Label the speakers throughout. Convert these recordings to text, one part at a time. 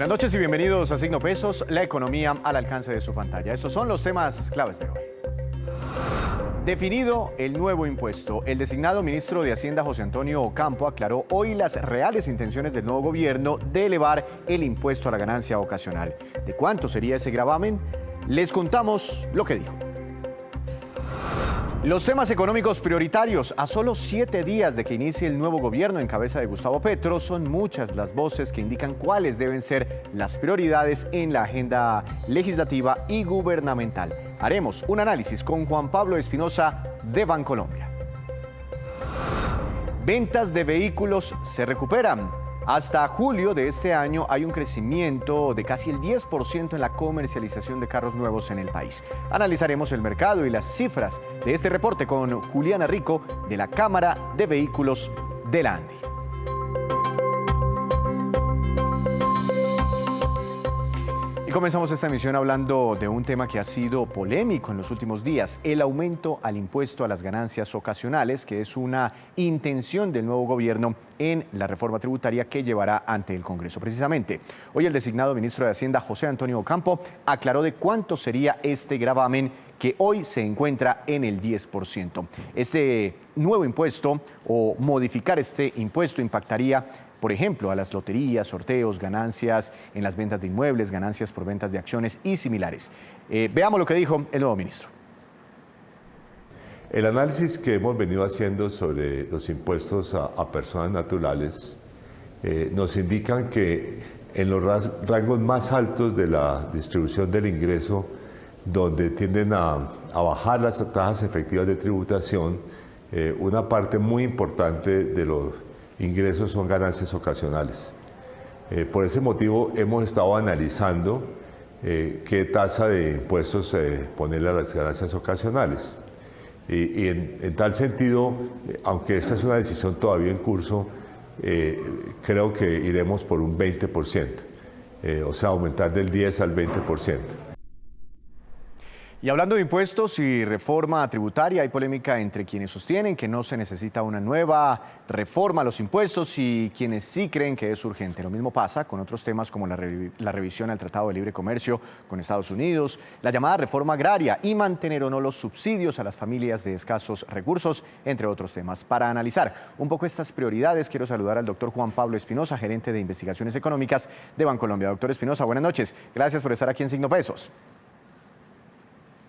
Speaker 1: Buenas noches y bienvenidos a Signo Pesos, la economía al alcance de su pantalla. Estos son los temas claves de hoy. Definido el nuevo impuesto, el designado ministro de Hacienda José Antonio Ocampo aclaró hoy las reales intenciones del nuevo gobierno de elevar el impuesto a la ganancia ocasional. ¿De cuánto sería ese gravamen? Les contamos lo que dijo. Los temas económicos prioritarios. A solo 7 días de que inicie el nuevo gobierno en cabeza de Gustavo Petro, son muchas las voces que indican cuáles deben ser las prioridades en la agenda legislativa y gubernamental. Haremos un análisis con Juan Pablo Espinosa de Bancolombia. Ventas de vehículos se recuperan. Hasta julio de este año hay un crecimiento de casi el 10% en la comercialización de carros nuevos en el país. Analizaremos el mercado y las cifras de este reporte con Juliana Rico de la Cámara de Vehículos de la ANDI. Y comenzamos esta emisión hablando de un tema que ha sido polémico en los últimos días, el aumento al impuesto a las ganancias ocasionales, que es una intención del nuevo gobierno en la reforma tributaria que llevará ante el Congreso. Precisamente, hoy el designado ministro de Hacienda, José Antonio Ocampo, aclaró de cuánto sería este gravamen que hoy se encuentra en el 10%. Este nuevo impuesto o modificar este impuesto impactaría, por ejemplo, a las loterías, sorteos, ganancias en las ventas de inmuebles, ganancias por ventas de acciones y similares. Veamos lo que dijo el nuevo ministro.
Speaker 2: El análisis que hemos venido haciendo sobre los impuestos a personas naturales nos indican que en los rangos más altos de la distribución del ingreso, donde tienden a bajar las tasas efectivas de tributación, una parte muy importante de los ingresos son ganancias ocasionales. Por ese motivo hemos estado analizando qué tasa de impuestos ponerle a las ganancias ocasionales. Y en tal sentido, aunque esta es una decisión todavía en curso, creo que iremos por un 20%, o sea, aumentar del 10 al 20%.
Speaker 1: Y hablando de impuestos y reforma tributaria, hay polémica entre quienes sostienen que no se necesita una nueva reforma a los impuestos y quienes sí creen que es urgente. Lo mismo pasa con otros temas como la revisión al Tratado de Libre Comercio con Estados Unidos, la llamada reforma agraria y mantener o no los subsidios a las familias de escasos recursos, entre otros temas. Para analizar un poco estas prioridades, quiero saludar al doctor Juan Pablo Espinosa, gerente de Investigaciones Económicas de Bancolombia. Doctor Espinosa, buenas noches. Gracias por estar aquí en Signo Pesos.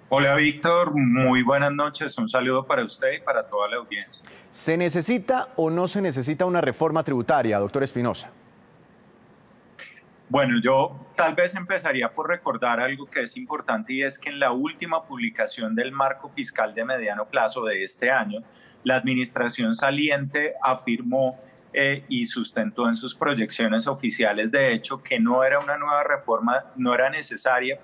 Speaker 3: Hola Víctor, muy buenas noches, un saludo para usted y para toda la audiencia.
Speaker 1: ¿Se necesita o no se necesita una reforma tributaria, doctor Espinosa?
Speaker 3: Bueno, yo tal vez empezaría por recordar algo que es importante y es que en la última publicación del marco fiscal de mediano plazo de este año, la administración saliente afirmó y sustentó en sus proyecciones oficiales, de hecho, que no era una nueva reforma, no era necesaria,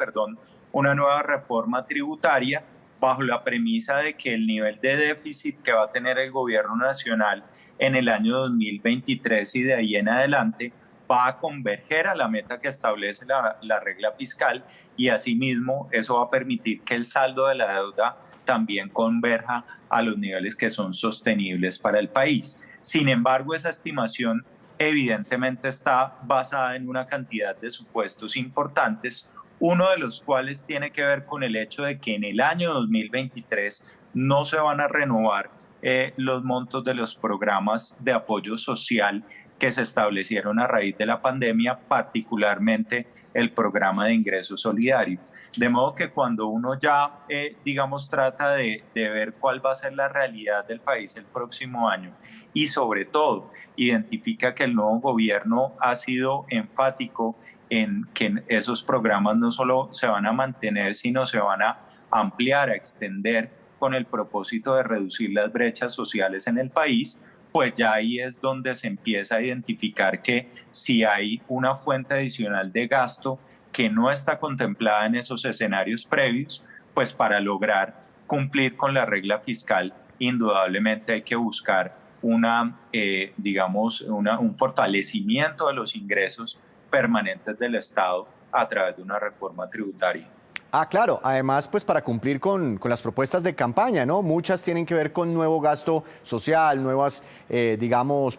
Speaker 3: una nueva reforma tributaria bajo la premisa de que el nivel de déficit que va a tener el gobierno nacional en el año 2023 y de ahí en adelante va a converger a la meta que establece la regla fiscal y asimismo eso va a permitir que el saldo de la deuda también converja a los niveles que son sostenibles para el país. Sin embargo, esa estimación evidentemente está basada en una cantidad de supuestos importantes, uno de los cuales tiene que ver con el hecho de que en el año 2023 no se van a renovar los montos de los programas de apoyo social que se establecieron a raíz de la pandemia, particularmente el programa de ingreso solidario. De modo que cuando uno ya, trata de ver cuál va a ser la realidad del país el próximo año y sobre todo identifica que el nuevo gobierno ha sido enfático en que esos programas no solo se van a mantener, sino se van a ampliar, a extender con el propósito de reducir las brechas sociales en el país, pues ya ahí es donde se empieza a identificar que si hay una fuente adicional de gasto que no está contemplada en esos escenarios previos, pues para lograr cumplir con la regla fiscal, indudablemente hay que buscar un fortalecimiento de los ingresos permanentes del Estado a través de una reforma tributaria.
Speaker 1: Claro, además, pues para cumplir con las propuestas de campaña, ¿no? Muchas tienen que ver con nuevo gasto social, nuevas,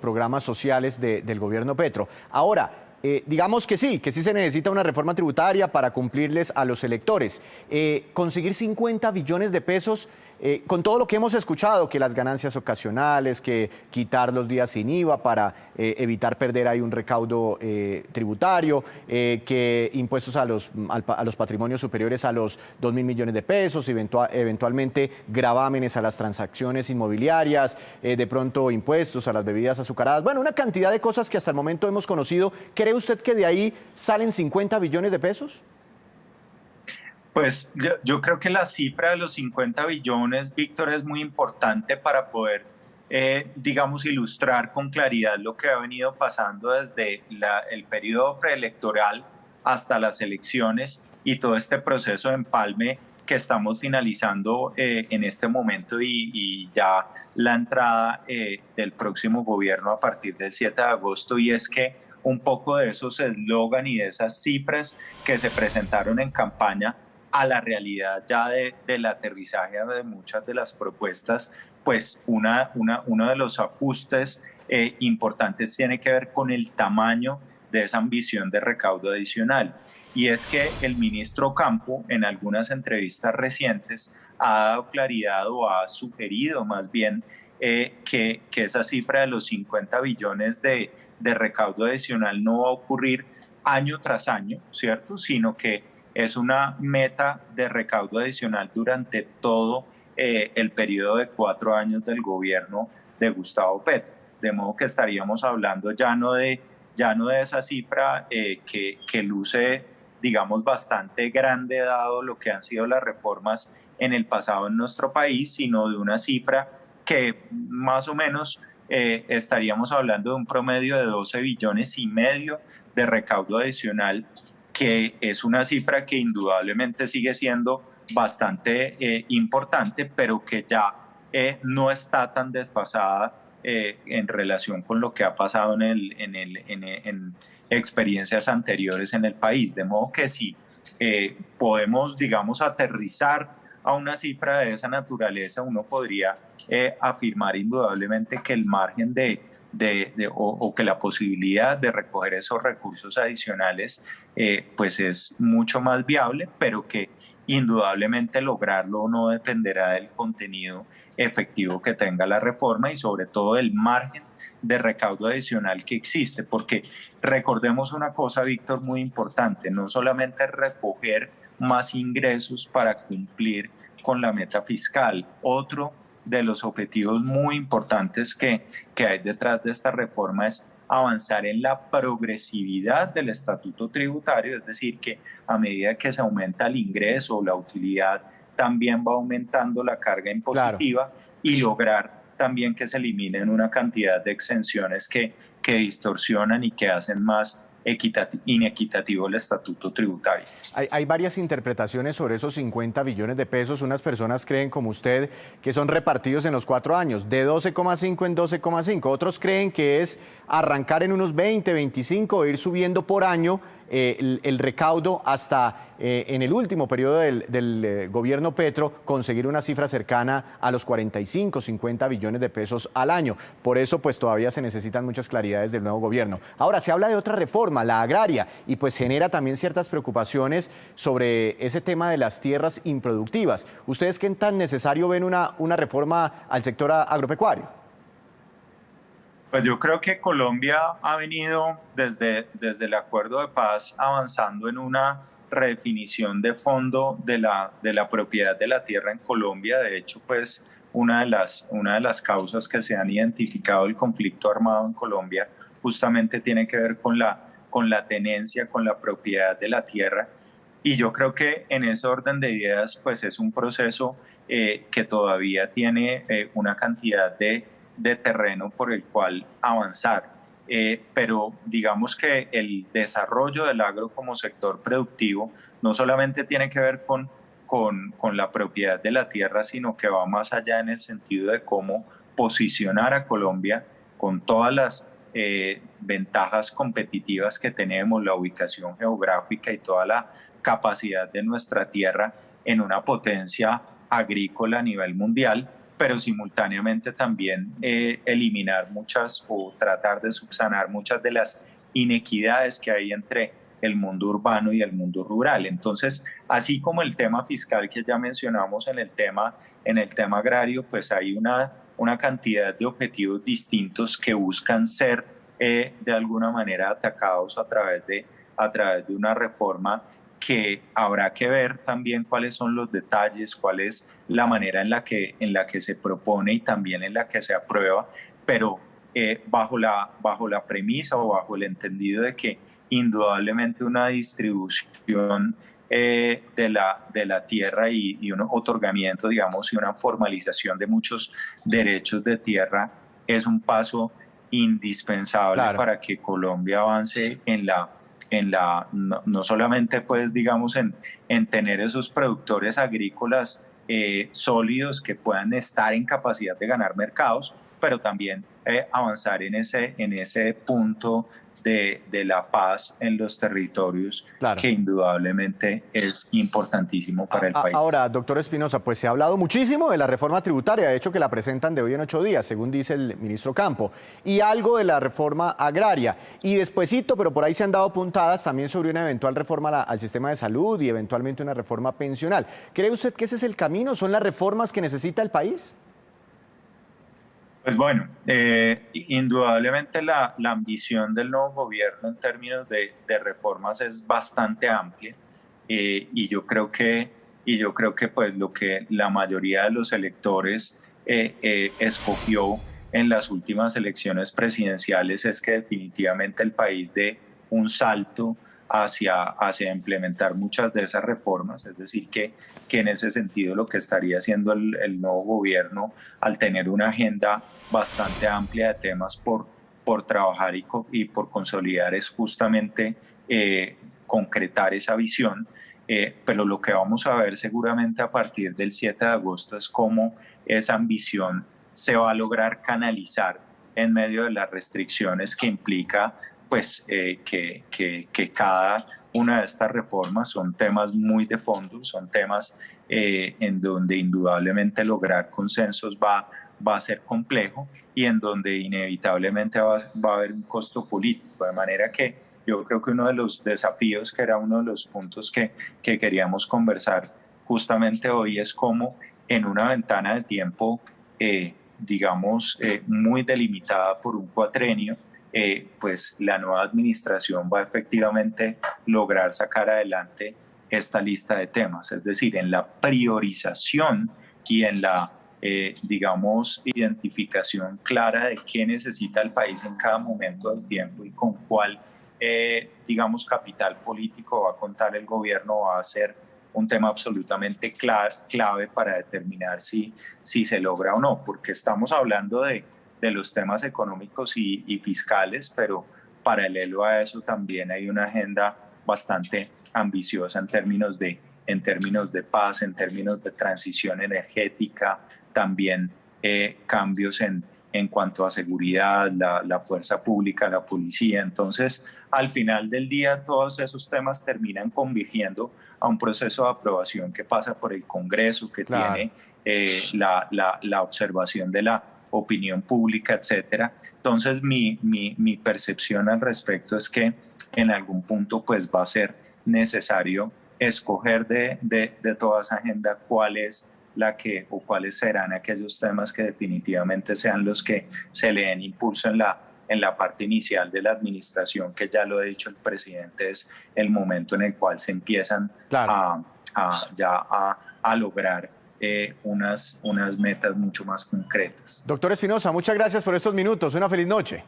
Speaker 1: programas sociales del gobierno Petro. Ahora, digamos que sí se necesita una reforma tributaria para cumplirles a los electores. Conseguir 50 billones de pesos, con todo lo que hemos escuchado, que las ganancias ocasionales, que quitar los días sin IVA para evitar perder ahí un recaudo tributario, que impuestos a los patrimonios superiores a los 2.000 millones de pesos, eventualmente gravámenes a las transacciones inmobiliarias, de pronto impuestos a las bebidas azucaradas. Bueno, una cantidad de cosas que hasta el momento hemos conocido. ¿Cree usted que de ahí salen 50 billones de pesos?
Speaker 3: Pues yo creo que la cifra de los 50 billones, Víctor, es muy importante para poder, digamos, ilustrar con claridad lo que ha venido pasando desde el periodo preelectoral hasta las elecciones y todo este proceso de empalme que estamos finalizando en este momento y ya la entrada del próximo gobierno a partir del 7 de agosto. Y es que un poco de esos eslogan y de esas cifras que se presentaron en campaña a la realidad ya del aterrizaje de muchas de las propuestas, pues uno de los ajustes importantes tiene que ver con el tamaño de esa ambición de recaudo adicional. Y es que el ministro Campo, en algunas entrevistas recientes, ha dado claridad o ha sugerido más bien que esa cifra de los 50 billones de recaudo adicional no va a ocurrir año tras año, ¿cierto? Sino que es una meta de recaudo adicional durante todo el periodo de 4 años del gobierno de Gustavo Petro. De modo que estaríamos hablando ya no de esa cifra que luce, digamos, bastante grande dado lo que han sido las reformas en el pasado en nuestro país, sino de una cifra que más o menos estaríamos hablando de un promedio de 12 billones y medio de recaudo adicional, que es una cifra que indudablemente sigue siendo bastante importante, pero que ya no está tan desfasada en relación con lo que ha pasado en experiencias anteriores en el país. De modo que si podemos, digamos, aterrizar a una cifra de esa naturaleza, uno podría afirmar indudablemente que el margen o que la posibilidad de recoger esos recursos adicionales pues es mucho más viable, pero que indudablemente lograrlo no dependerá del contenido efectivo que tenga la reforma y sobre todo del margen de recaudo adicional que existe, porque recordemos una cosa, Víctor, muy importante: no solamente recoger más ingresos para cumplir con la meta fiscal. Otro de los objetivos muy importantes que hay detrás de esta reforma es avanzar en la progresividad del estatuto tributario, es decir, que a medida que se aumenta el ingreso o la utilidad, también va aumentando la carga impositiva. Claro. Y lograr también que se eliminen una cantidad de exenciones que distorsionan y que hacen más inequitativo el estatuto tributario.
Speaker 1: Hay varias interpretaciones sobre esos 50 billones de pesos. Unas personas creen, como usted, que son repartidos en los 4 años, de 12,5 en 12,5. Otros creen que es arrancar en unos 20, 25 e ir subiendo por año el recaudo hasta en el último periodo del gobierno Petro conseguir una cifra cercana a los 45, 50 billones de pesos al año. Por eso pues todavía se necesitan muchas claridades del nuevo gobierno. Ahora se habla de otra reforma, la agraria, y pues genera también ciertas preocupaciones sobre ese tema de las tierras improductivas. ¿Ustedes qué tan necesario ven una reforma al sector agropecuario?
Speaker 3: Pues yo creo que Colombia ha venido desde el acuerdo de paz avanzando en una redefinición de fondo de la propiedad de la tierra en Colombia. De hecho, pues una de las causas que se han identificado del conflicto armado en Colombia justamente tiene que ver con la tenencia, con la propiedad de la tierra. Y yo creo que en ese orden de ideas, pues es un proceso que todavía tiene una cantidad de terreno por el cual avanzar. Pero digamos que el desarrollo del agro como sector productivo no solamente tiene que ver con la propiedad de la tierra, sino que va más allá en el sentido de cómo posicionar a Colombia con todas las ventajas competitivas que tenemos, la ubicación geográfica y toda la capacidad de nuestra tierra en una potencia agrícola a nivel mundial, pero simultáneamente también eliminar muchas o tratar de subsanar muchas de las inequidades que hay entre el mundo urbano y el mundo rural. Entonces, así como el tema fiscal que ya mencionamos en el tema agrario, pues hay una cantidad de objetivos distintos que buscan ser de alguna manera atacados a través de una reforma que habrá que ver también cuáles son los detalles, cuál es la manera en la que se propone y también en la que se aprueba, pero bajo la premisa o bajo el entendido de que indudablemente una distribución de la tierra y un otorgamiento, digamos, y una formalización de muchos derechos de tierra es un paso indispensable para que Colombia avance no solamente pues digamos en tener esos productores agrícolas sólidos que puedan estar en capacidad de ganar mercados, pero también avanzar en ese punto de la paz en los territorios, que indudablemente es importantísimo para el país.
Speaker 1: Ahora, doctor Espinosa, pues se ha hablado muchísimo de la reforma tributaria, de hecho que la presentan de hoy en 8 días, según dice el ministro Campo, y algo de la reforma agraria. Y despuesito, pero por ahí se han dado puntadas también sobre una eventual reforma al sistema de salud y eventualmente una reforma pensional. ¿Cree usted que ese es el camino? ¿Son las reformas que necesita el país?
Speaker 3: Pues bueno, indudablemente la ambición del nuevo gobierno en términos de reformas es bastante amplia y yo creo que pues lo que la mayoría de los electores escogió en las últimas elecciones presidenciales es que definitivamente el país dé un salto hacia implementar muchas de esas reformas, es decir, que en ese sentido lo que estaría haciendo el nuevo gobierno al tener una agenda bastante amplia de temas por trabajar y por consolidar es justamente concretar esa visión, pero lo que vamos a ver seguramente a partir del 7 de agosto es cómo esa ambición se va a lograr canalizar en medio de las restricciones que implica pues que cada una de estas reformas son temas muy de fondo, son temas en donde indudablemente lograr consensos va a ser complejo y en donde inevitablemente va a haber un costo político, de manera que yo creo que uno de los desafíos, que era uno de los puntos que queríamos conversar justamente hoy, es cómo en una ventana de tiempo, digamos, muy delimitada por un cuatrenio, pues la nueva administración va a efectivamente lograr sacar adelante esta lista de temas, es decir, en la priorización y en la, digamos, identificación clara de qué necesita el país en cada momento del tiempo y con cuál, digamos, capital político va a contar el gobierno, va a ser un tema absolutamente clave para determinar si se logra o no, porque estamos hablando de los temas económicos y fiscales, pero paralelo a eso también hay una agenda bastante ambiciosa en términos de paz, en términos de transición energética, también cambios en cuanto a seguridad, la fuerza pública, la policía. Entonces, al final del día, todos esos temas terminan convirtiendo a un proceso de aprobación que pasa por el Congreso, que tiene la observación de la opinión pública, etcétera. Entonces, mi percepción al respecto es que en algún punto pues va a ser necesario escoger de toda esa agenda cuál es la que o cuáles serán aquellos temas que definitivamente sean los que se le den impulso en la parte inicial de la administración, que ya lo ha dicho el presidente, es el momento en el cual se empiezan a lograr unas metas mucho más concretas.
Speaker 1: Doctor Espinosa, muchas gracias por estos minutos. Una feliz noche.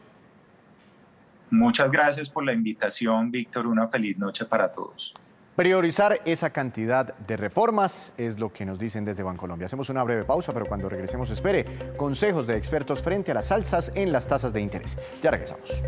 Speaker 3: Muchas gracias por la invitación, Víctor. Una feliz noche para todos.
Speaker 1: Priorizar esa cantidad de reformas es lo que nos dicen desde Bancolombia. Hacemos una breve pausa, pero cuando regresemos espere consejos de expertos frente a las alzas en las tasas de interés. Ya regresamos.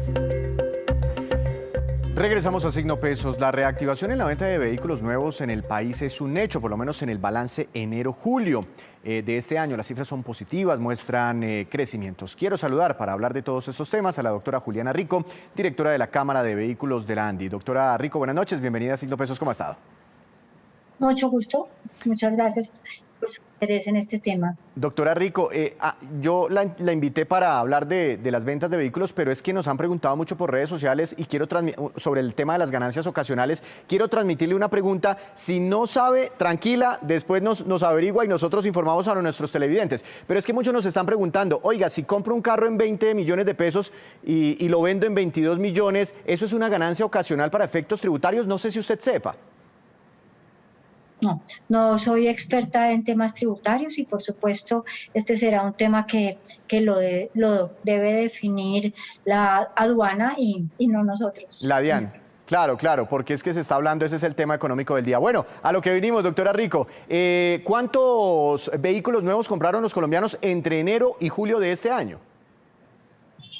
Speaker 1: Regresamos a Signo Pesos. La reactivación en la venta de vehículos nuevos en el país es un hecho, por lo menos en el balance enero-julio de este año. Las cifras son positivas, muestran crecimientos. Quiero saludar para hablar de todos estos temas a la doctora Juliana Rico, directora de la Cámara de Vehículos de la ANDI. Doctora Rico, buenas noches, bienvenida a Signo Pesos, ¿cómo ha estado?
Speaker 4: Mucho gusto, muchas gracias. por su interés en este tema.
Speaker 1: Doctora Rico, yo la invité para hablar de las ventas de vehículos, pero es que nos han preguntado mucho por redes sociales y quiero sobre el tema de las ganancias ocasionales. Quiero transmitirle una pregunta. Si no sabe, tranquila, después nos averigua y nosotros informamos a nuestros televidentes. Pero es que muchos nos están preguntando, oiga, si compro un carro en 20 millones de pesos y lo vendo en 22 millones, ¿eso es una ganancia ocasional para efectos tributarios? No sé si usted sepa.
Speaker 4: No, no soy experta en temas tributarios y por supuesto este será un tema que lo debe definir la aduana y no nosotros.
Speaker 1: La DIAN. Claro, porque es que se está hablando, ese es el tema económico del día. Bueno, a lo que vinimos, doctora Rico, ¿cuántos vehículos nuevos compraron los colombianos entre enero y julio de este año?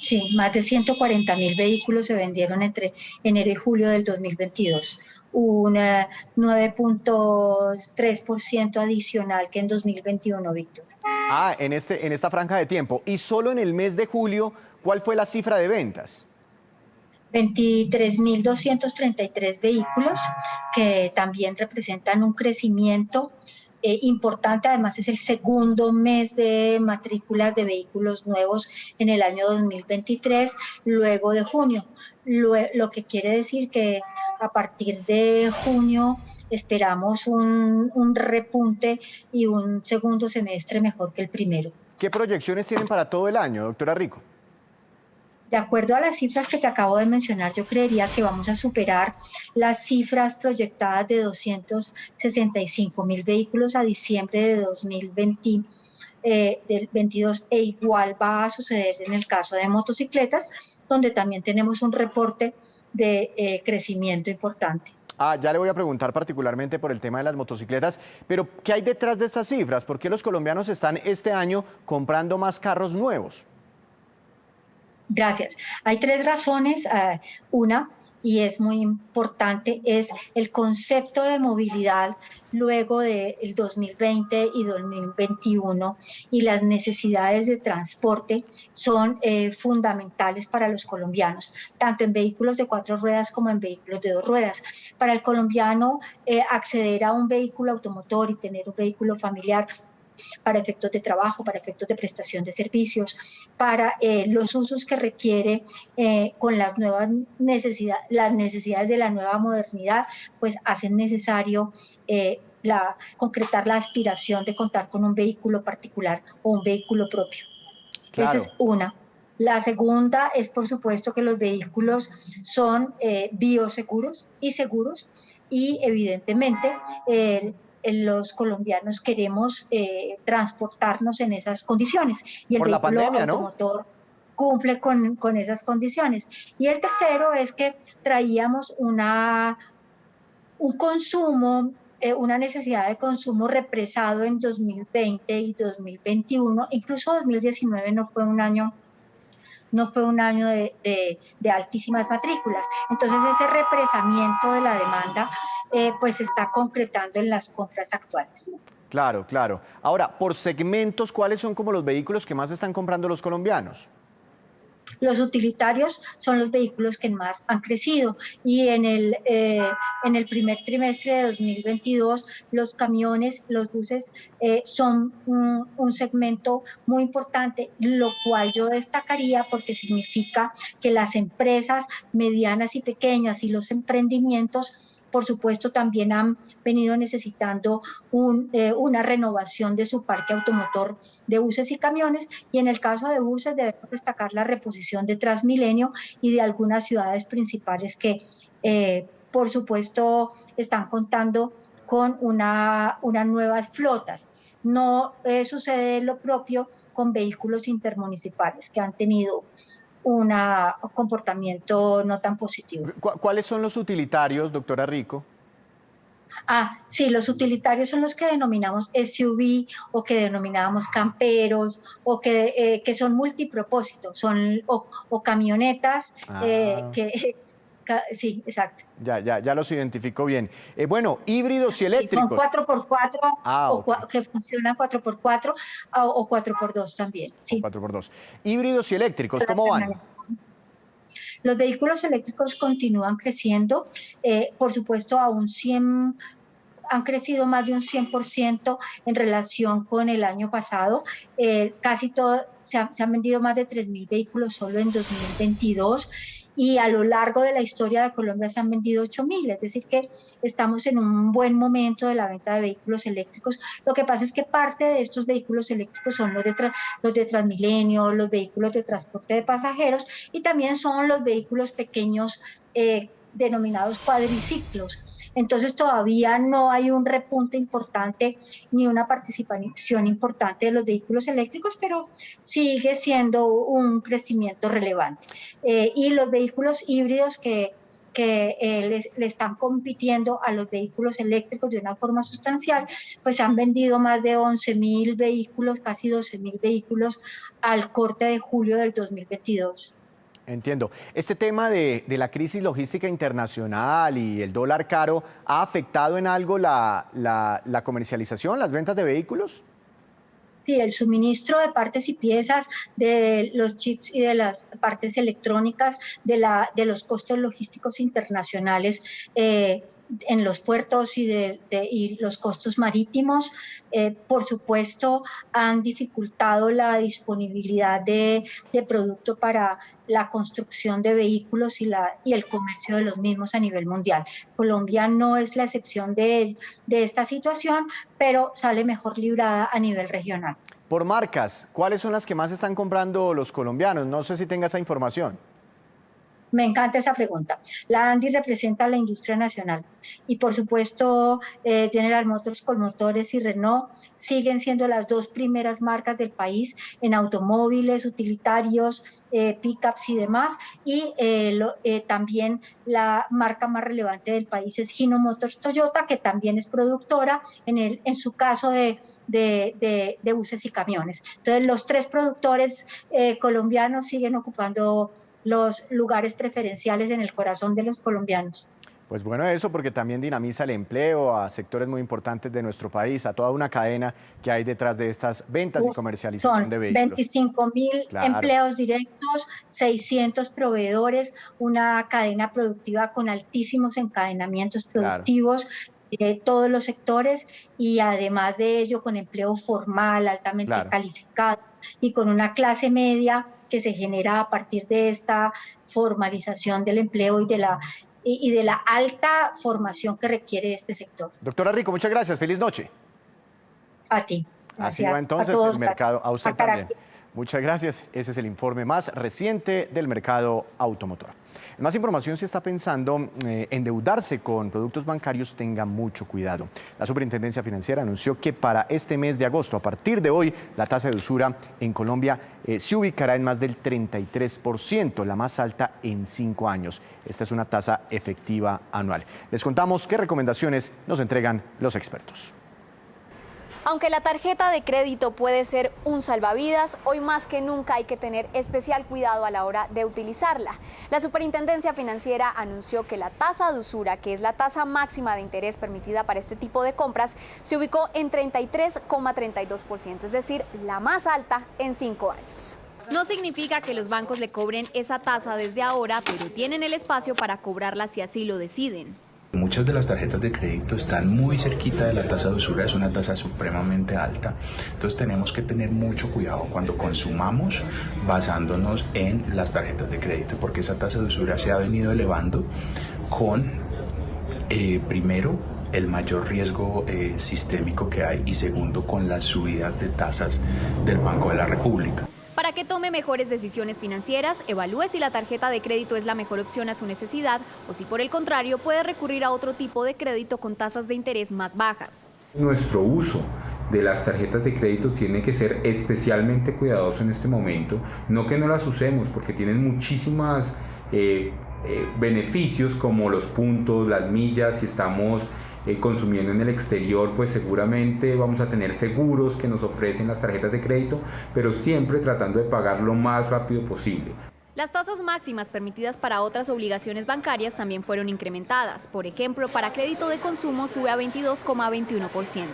Speaker 4: Sí, más de 140.000 vehículos se vendieron entre enero y julio del 2022. Un 9.3% adicional que en 2021, Víctor.
Speaker 1: En esta franja de tiempo. Y solo en el mes de julio, ¿cuál fue la cifra de ventas?
Speaker 4: 23.233 vehículos, que también representan un crecimiento importante. Además es el segundo mes de matrículas de vehículos nuevos en el año 2023, luego de junio, lo que quiere decir que a partir de junio esperamos un repunte y un segundo semestre mejor que el primero.
Speaker 1: ¿Qué proyecciones tienen para todo el año, doctora Rico?
Speaker 4: De acuerdo a las cifras que te acabo de mencionar, yo creería que vamos a superar las cifras proyectadas de 265.000 vehículos a diciembre de 2020, del 22, e igual va a suceder en el caso de motocicletas, donde también tenemos un reporte de crecimiento importante.
Speaker 1: Ya le voy a preguntar particularmente por el tema de las motocicletas, pero ¿qué hay detrás de estas cifras? ¿Por qué los colombianos están este año comprando más carros nuevos?
Speaker 4: Gracias. Hay tres razones. Una, y es muy importante, es el concepto de movilidad luego del 2020 y 2021 y las necesidades de transporte son fundamentales para los colombianos, tanto en vehículos de 4 ruedas como en vehículos de 2 ruedas. Para el colombiano, acceder a un vehículo automotor y tener un vehículo familiar para efectos de trabajo, para efectos de prestación de servicios, para los usos que requiere con las nuevas necesidades de la nueva modernidad, pues hacen necesario concretar la aspiración de contar con un vehículo particular o un vehículo propio. Claro. Esa es una. La segunda es, por supuesto, que los vehículos son bioseguros y seguros y, evidentemente, los colombianos queremos transportarnos en esas condiciones y el vehículo automotor cumple con esas condiciones. Y el tercero es que traíamos un consumo, una necesidad de consumo represado en 2020 y 2021, incluso 2019 no fue un año de altísimas matrículas. Entonces ese represamiento de la demanda pues se está concretando en las compras actuales.
Speaker 1: Claro. Ahora, por segmentos, ¿cuáles son como los vehículos que más están comprando los colombianos?
Speaker 4: Los utilitarios son los vehículos que más han crecido y en el primer trimestre de 2022 los camiones, los buses son un segmento muy importante, lo cual yo destacaría porque significa que las empresas medianas y pequeñas y los emprendimientos por supuesto también han venido necesitando una renovación de su parque automotor de buses y camiones, y en el caso de buses debemos destacar la reposición de Transmilenio y de algunas ciudades principales que por supuesto están contando con unas nuevas flotas. No sucede lo propio con vehículos intermunicipales que han tenido un comportamiento no tan positivo.
Speaker 1: ¿Cuáles son los utilitarios, doctora Rico?
Speaker 4: Sí, los utilitarios son los que denominamos SUV o que denominamos camperos o que son multipropósito, son o camionetas sí, exacto.
Speaker 1: Ya los identifico bien. Bueno, híbridos y eléctricos.
Speaker 4: Son 4x4 que funcionan 4x4 o 4x2 también. Sí.
Speaker 1: 4x2. Híbridos y eléctricos, ¿cómo van?
Speaker 4: Los vehículos eléctricos continúan creciendo, por supuesto han crecido más de un 100% en relación con el año pasado. Casi todo, se han vendido más de 3.000 vehículos solo en 2022. Y a lo largo de la historia de Colombia se han vendido 8.000, es decir que estamos en un buen momento de la venta de vehículos eléctricos. Lo que pasa es que parte de estos vehículos eléctricos son los de Transmilenio, los vehículos de transporte de pasajeros y también son los vehículos pequeños denominados cuadriciclos. Entonces todavía no hay un repunte importante ni una participación importante de los vehículos eléctricos, pero sigue siendo un crecimiento relevante. Y los vehículos híbridos que le están compitiendo a los vehículos eléctricos de una forma sustancial, pues se han vendido más de 11.000 vehículos, casi 12.000 vehículos al corte de julio del 2022.
Speaker 1: Entiendo. Este tema de la crisis logística internacional y el dólar caro, ¿ha afectado en algo la comercialización, las ventas de vehículos?
Speaker 4: Sí, el suministro de partes y piezas, de los chips y de las partes electrónicas, de los costos logísticos internacionales en los puertos y los costos marítimos, por supuesto, han dificultado la disponibilidad de producto para la construcción de vehículos y el comercio de los mismos a nivel mundial. Colombia no es la excepción de esta situación, pero sale mejor librada a nivel regional.
Speaker 1: Por marcas, ¿cuáles son las que más están comprando los colombianos? No sé si tenga esa información.
Speaker 4: Me encanta esa pregunta. La Andy representa a la industria nacional y por supuesto General Motors, Colmotores y Renault siguen siendo las dos primeras marcas del país en automóviles, utilitarios, pickups y demás. Y también la marca más relevante del país es Hino Motors Toyota, que también es productora en su caso de buses y camiones. Entonces los tres productores colombianos siguen ocupando los lugares preferenciales en el corazón de los colombianos.
Speaker 1: Pues bueno, eso porque también dinamiza el empleo a sectores muy importantes de nuestro país, a toda una cadena que hay detrás de estas ventas y comercialización de vehículos.
Speaker 4: 25.000 empleos directos, 600 proveedores, una cadena productiva con altísimos encadenamientos productivos de todos los sectores y además de ello con empleo formal, altamente calificado y con una clase media que se genera a partir de esta formalización del empleo y de la alta formación que requiere este sector.
Speaker 1: Doctora Rico, muchas gracias. Feliz noche.
Speaker 4: A ti.
Speaker 1: Así va entonces el mercado. A usted también. Muchas gracias. Ese es el informe más reciente del mercado automotor. Más información, si está pensando endeudarse con productos bancarios, tenga mucho cuidado. La Superintendencia Financiera anunció que para este mes de agosto, a partir de hoy, la tasa de usura en Colombia se ubicará en más del 33%, la más alta en 5 años. Esta es una tasa efectiva anual. Les contamos qué recomendaciones nos entregan los expertos.
Speaker 5: Aunque la tarjeta de crédito puede ser un salvavidas, hoy más que nunca hay que tener especial cuidado a la hora de utilizarla. La Superintendencia Financiera anunció que la tasa de usura, que es la tasa máxima de interés permitida para este tipo de compras, se ubicó en 33,32%, es decir, la más alta en 5 años. No significa que los bancos le cobren esa tasa desde ahora, pero tienen el espacio para cobrarla si así lo deciden.
Speaker 6: Muchas de las tarjetas de crédito están muy cerquita de la tasa de usura, es una tasa supremamente alta. Entonces tenemos que tener mucho cuidado cuando consumamos basándonos en las tarjetas de crédito, porque esa tasa de usura se ha venido elevando con, primero, el mayor riesgo sistémico que hay y segundo, con la subida de tasas del Banco de la República.
Speaker 5: Para que tome mejores decisiones financieras, evalúe si la tarjeta de crédito es la mejor opción a su necesidad o si por el contrario puede recurrir a otro tipo de crédito con tasas de interés más bajas.
Speaker 7: Nuestro uso de las tarjetas de crédito tiene que ser especialmente cuidadoso en este momento, no que no las usemos porque tienen muchísimas beneficios como los puntos, las millas, si estamos consumiendo en el exterior, pues seguramente vamos a tener seguros que nos ofrecen las tarjetas de crédito, pero siempre tratando de pagar lo más rápido posible.
Speaker 5: Las tasas máximas permitidas para otras obligaciones bancarias también fueron incrementadas. Por ejemplo, para crédito de consumo sube a 22,21%.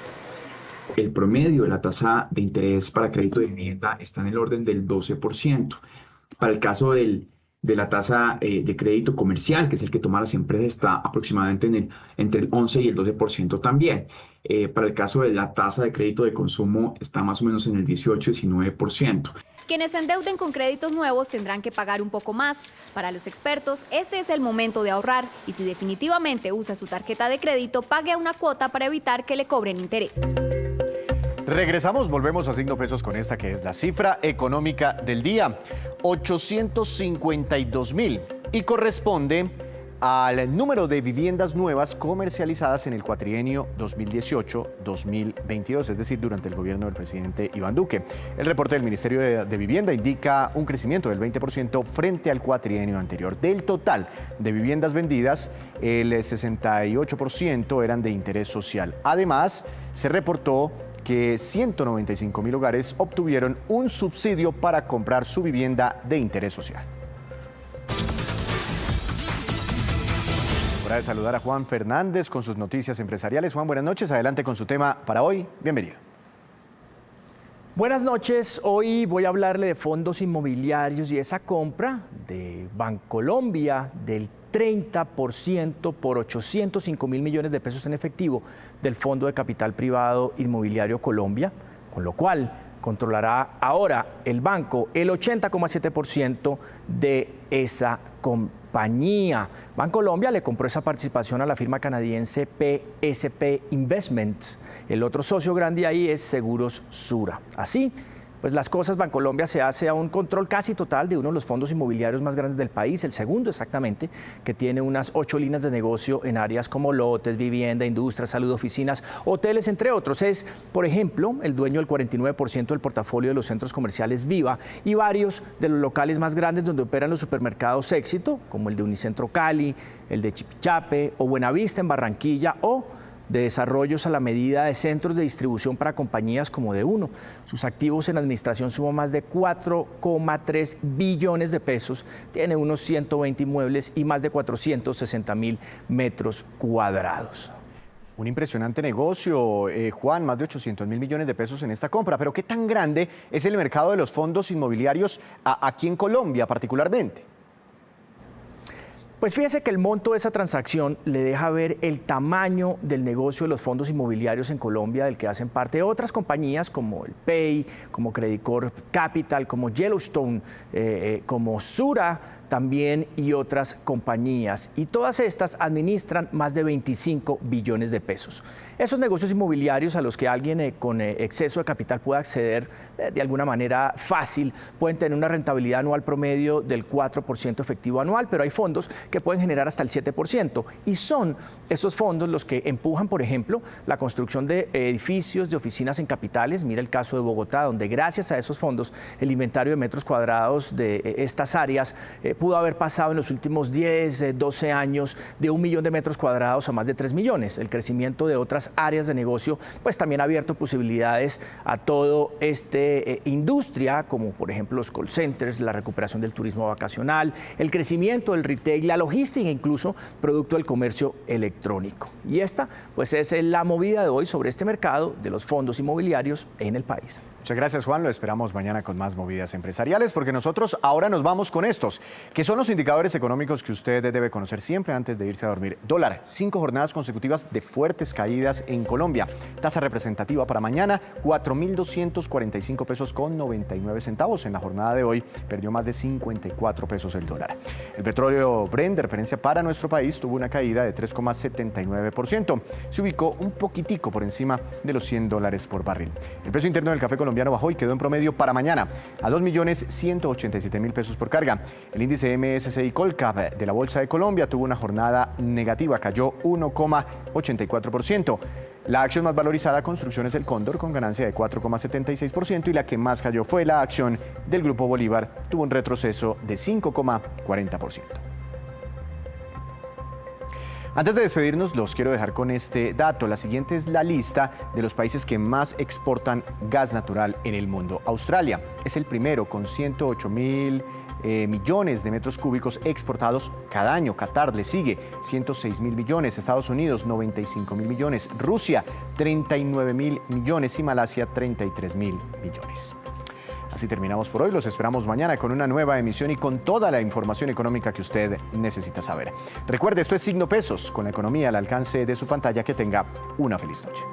Speaker 8: El promedio de la tasa de interés para crédito de vivienda está en el orden del 12%. Para el caso del de la tasa de crédito comercial, que es el que toman las empresas, está aproximadamente entre el 11 y el 12% también. Para el caso de la tasa de crédito de consumo está más o menos en el 18-19%.
Speaker 5: Quienes se endeuden con créditos nuevos tendrán que pagar un poco más. Para los expertos, este es el momento de ahorrar y si definitivamente usa su tarjeta de crédito, pague una cuota para evitar que le cobren interés.
Speaker 1: Regresamos, volvemos a Signo Pesos con esta que es la cifra económica del día, 852.000, y corresponde al número de viviendas nuevas comercializadas en el cuatrienio 2018-2022, es decir, durante el gobierno del presidente Iván Duque. El reporte del Ministerio de Vivienda indica un crecimiento del 20% frente al cuatrienio anterior. Del total de viviendas vendidas, el 68% eran de interés social. Además, se reportó que 195.000 hogares obtuvieron un subsidio para comprar su vivienda de interés social. Hora de saludar a Juan Fernández con sus noticias empresariales. Juan, buenas noches. Adelante con su tema para hoy. Bienvenido.
Speaker 9: Buenas noches. Hoy voy a hablarle de fondos inmobiliarios y esa compra de Bancolombia del 30% por 805.000 millones de pesos en efectivo del Fondo de Capital Privado Inmobiliario Colombia, con lo cual controlará ahora el banco el 80,7% de esa compañía. Bancolombia le compró esa participación a la firma canadiense PSP Investments. El otro socio grande ahí es Seguros Sura. Así, pues las cosas, Bancolombia se hace a un control casi total de uno de los fondos inmobiliarios más grandes del país, el segundo exactamente, que tiene unas 8 líneas de negocio en áreas como lotes, vivienda, industria, salud, oficinas, hoteles, entre otros. Es, por ejemplo, el dueño del 49% del portafolio de los centros comerciales Viva y varios de los locales más grandes donde operan los supermercados Éxito, como el de Unicentro Cali, el de Chipichape o Buenavista en Barranquilla, o de desarrollos a la medida de centros de distribución para compañías como de uno. Sus activos en administración suman más de 4,3 billones de pesos, tiene unos 120 inmuebles y más de 460.000 metros cuadrados.
Speaker 1: Un impresionante negocio, Juan, más de 800.000 millones de pesos en esta compra. Pero ¿qué tan grande es el mercado de los fondos inmobiliarios aquí en Colombia particularmente?
Speaker 9: Pues fíjese que el monto de esa transacción le deja ver el tamaño del negocio de los fondos inmobiliarios en Colombia, del que hacen parte otras compañías como el Pay, como Credicorp Capital, como Yellowstone, como Sura también y otras compañías. Y todas estas administran más de 25 billones de pesos. Esos negocios inmobiliarios a los que alguien con exceso de capital pueda acceder de alguna manera fácil pueden tener una rentabilidad anual promedio del 4% efectivo anual, pero hay fondos que pueden generar hasta el 7%. Y son esos fondos los que empujan, por ejemplo, la construcción de edificios, de oficinas en capitales. Mira el caso de Bogotá, donde gracias a esos fondos el inventario de metros cuadrados de estas áreas pudo haber pasado en los últimos 10, 12 años de 1 millón de metros cuadrados a más de 3 millones. El crecimiento de otras áreas de negocio pues también ha abierto posibilidades a todo industria, como por ejemplo los call centers, la recuperación del turismo vacacional, el crecimiento del retail, la logística e incluso producto del comercio electrónico. Y esta pues es la movida de hoy sobre este mercado de los fondos inmobiliarios en el país.
Speaker 1: Muchas gracias, Juan. Lo esperamos mañana con más movidas empresariales, porque nosotros ahora nos vamos con estos, que son los indicadores económicos que usted debe conocer siempre antes de irse a dormir. Dólar, 5 jornadas consecutivas de fuertes caídas en Colombia. Tasa representativa para mañana, 4.245 pesos con 99 centavos. En la jornada de hoy perdió más de 54 pesos el dólar. El petróleo Brent, de referencia para nuestro país, tuvo una caída de 3,79%. Se ubicó un poquitico por encima de los $100 por barril. El precio interno del café colombiano bajó y quedó en promedio para mañana a 2.187.000 pesos por carga. El índice MSCI Colcap de la Bolsa de Colombia tuvo una jornada negativa, cayó 1,84%. La acción más valorizada, Construcciones El Cóndor, con ganancia de 4,76%, y la que más cayó fue la acción del Grupo Bolívar, tuvo un retroceso de 5,40%. Antes de despedirnos, los quiero dejar con este dato. La siguiente es la lista de los países que más exportan gas natural en el mundo. Australia es el primero con 108.000 millones de metros cúbicos exportados cada año. Qatar le sigue, 106.000 millones. Estados Unidos, 95.000 millones. Rusia, 39.000 millones. Y Malasia, 33.000 millones. Así terminamos por hoy. Los esperamos mañana con una nueva emisión y con toda la información económica que usted necesita saber. Recuerde, esto es Signo Pesos, con la economía al alcance de su pantalla. Que tenga una feliz noche.